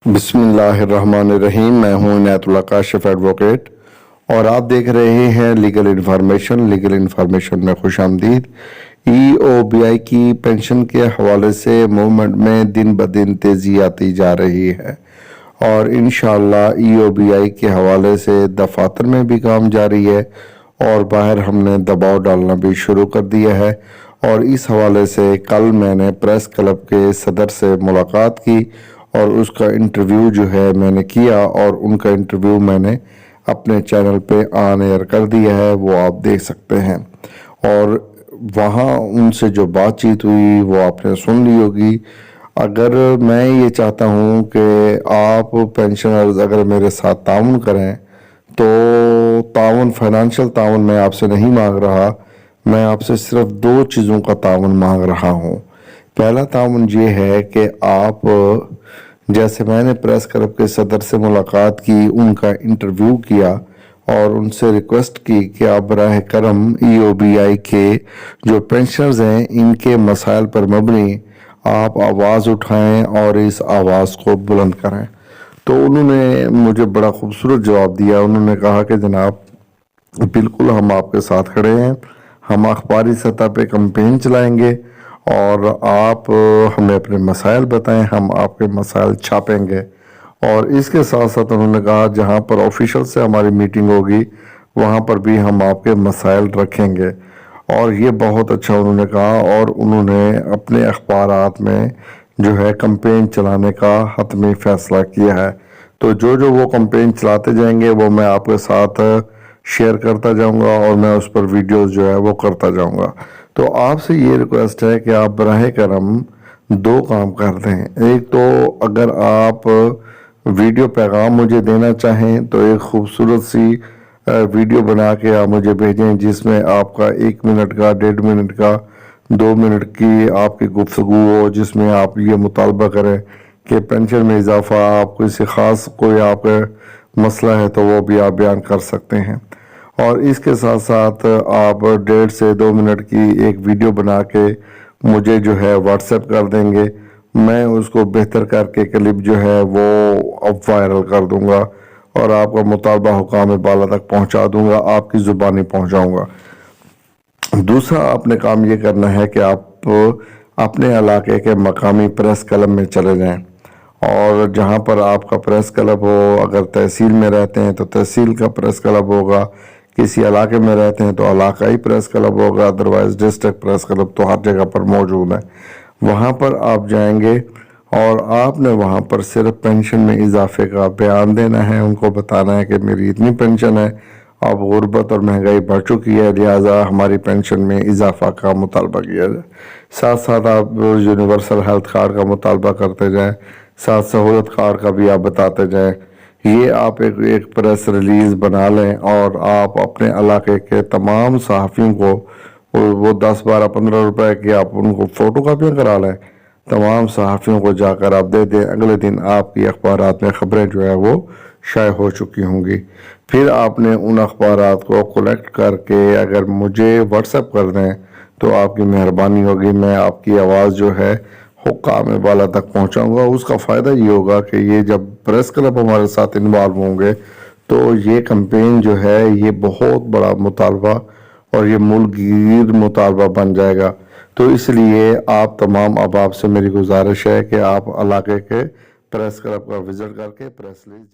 بسم اللہ الرحمن الرحیم۔ میں ہوں عنایت اللہ کاشف ایڈوکیٹ اور آپ دیکھ رہے ہیں لیگل انفارمیشن میں خوش آمدید۔ ای او بی آئی کی پینشن کے حوالے سے موومنٹ میں دن بدن تیزی آتی جا رہی ہے اور انشاءاللہ ای او بی آئی کے حوالے سے دفاتر میں بھی کام جاری ہے اور باہر ہم نے دباؤ ڈالنا بھی شروع کر دیا ہے۔ اور اس حوالے سے کل میں نے پریس کلب کے صدر سے ملاقات کی اور اس کا انٹرویو جو ہے میں نے کیا اور ان کا انٹرویو میں نے اپنے چینل پہ آن ایئر کر دیا ہے، وہ آپ دیکھ سکتے ہیں۔ اور وہاں ان سے جو بات چیت ہوئی وہ آپ نے سن لی ہوگی۔ اگر میں یہ چاہتا ہوں کہ آپ پینشنرز اگر میرے ساتھ تعاون کریں تو فائنانشل تعاون میں آپ سے نہیں مانگ رہا، میں آپ سے صرف 2 چیزوں کا تعاون مانگ رہا ہوں۔ پہلا تعاون یہ ہے کہ آپ جیسے میں نے پریس کلب کے صدر سے ملاقات کی، ان کا انٹرویو کیا اور ان سے ریکویسٹ کی کہ آپ براہ کرم ای او بی آئی کے جو پینشنرز ہیں ان کے مسائل پر مبنی آپ آواز اٹھائیں اور اس آواز کو بلند کریں۔ تو انہوں نے مجھے بڑا خوبصورت جواب دیا۔ انہوں نے کہا کہ جناب بالکل ہم آپ کے ساتھ کھڑے ہیں، ہم اخباری سطح پہ کمپین چلائیں گے اور آپ ہمیں اپنے مسائل بتائیں، ہم آپ کے مسائل چھاپیں گے۔ اور اس کے ساتھ ساتھ انہوں نے کہا جہاں پر آفیشل سے ہماری میٹنگ ہوگی وہاں پر بھی ہم آپ کے مسائل رکھیں گے۔ اور یہ بہت اچھا انہوں نے کہا اور انہوں نے اپنے اخبارات میں جو ہے کمپین چلانے کا حتمی فیصلہ کیا ہے۔ تو جو وہ کمپین چلاتے جائیں گے وہ میں آپ کے ساتھ شیئر کرتا جاؤں گا اور میں اس پر ویڈیوز جو ہے وہ کرتا جاؤں گا۔ تو آپ سے یہ ریکویسٹ ہے کہ آپ براہ کرم 2 کام کر دیں۔ ایک تو اگر آپ ویڈیو پیغام مجھے دینا چاہیں تو ایک خوبصورت سی ویڈیو بنا کے آپ مجھے بھیجیں جس میں آپ کا 1 منٹ کا 1.5 منٹ کا 2 منٹ کی آپ کی گفتگو ہو، جس میں آپ یہ مطالبہ کریں کہ پینشن میں اضافہ، آپ کسی خاص کوئی آپ کا مسئلہ ہے تو وہ بھی آپ بیان کر سکتے ہیں۔ اور اس کے ساتھ ساتھ آپ 1.5 سے 2 منٹ کی ایک ویڈیو بنا کے مجھے جو ہے واٹس ایپ کر دیں گے، میں اس کو بہتر کر کے کلپ جو ہے وہ اب وائرل کر دوں گا اور آپ کا مطالبہ حکام بالا تک پہنچا دوں گا، آپ کی زبانی پہنچاؤں گا۔ دوسرا آپ نے کام یہ کرنا ہے کہ آپ اپنے علاقے کے مقامی پریس کلب میں چلے جائیں اور جہاں پر آپ کا پریس کلب ہو، اگر تحصیل میں رہتے ہیں تو تحصیل کا پریس کلب ہوگا، کسی علاقے میں رہتے ہیں تو علاقائی پریس کلب ہوگا، ادروائز ڈسٹرکٹ پریس کلب تو ہر جگہ پر موجود ہے۔ وہاں پر آپ جائیں گے اور آپ نے وہاں پر صرف پینشن میں اضافے کا بیان دینا ہے، ان کو بتانا ہے کہ میری اتنی پینشن ہے، اب غربت اور مہنگائی بڑھ چکی ہے لہٰذا ہماری پینشن میں اضافہ کا مطالبہ کیا جائے۔ ساتھ ساتھ آپ یونیورسل ہیلتھ کارڈ کا مطالبہ کرتے جائیں، ساتھ سہولت کارڈ کا بھی آپ بتاتے جائیں۔ یہ آپ ایک پریس ریلیز بنا لیں اور آپ اپنے علاقے کے تمام صحافیوں کو وہ 10 12 15 روپے کی آپ ان کو فوٹو کاپیاں کرا لیں، تمام صحافیوں کو جا کر آپ دے دیں، اگلے دن آپ کی اخبارات میں خبریں جو ہے وہ شائع ہو چکی ہوں گی۔ پھر آپ نے ان اخبارات کو کلیکٹ کر کے اگر مجھے واٹس ایپ کر دیں تو آپ کی مہربانی ہوگی، میں آپ کی آواز جو ہے حکام بالا تک پہنچاؤں گا۔ اس کا فائدہ یہ ہوگا کہ یہ جب پریس کلب ہمارے ساتھ انوالو ہوں گے تو یہ کمپین جو ہے یہ بہت بڑا مطالبہ اور یہ ملک گیر مطالبہ بن جائے گا۔ تو اس لیے آپ تمام احباب سے میری گزارش ہے کہ آپ علاقے کے پریس کلب کا وزٹ کر کے پریس ریلیز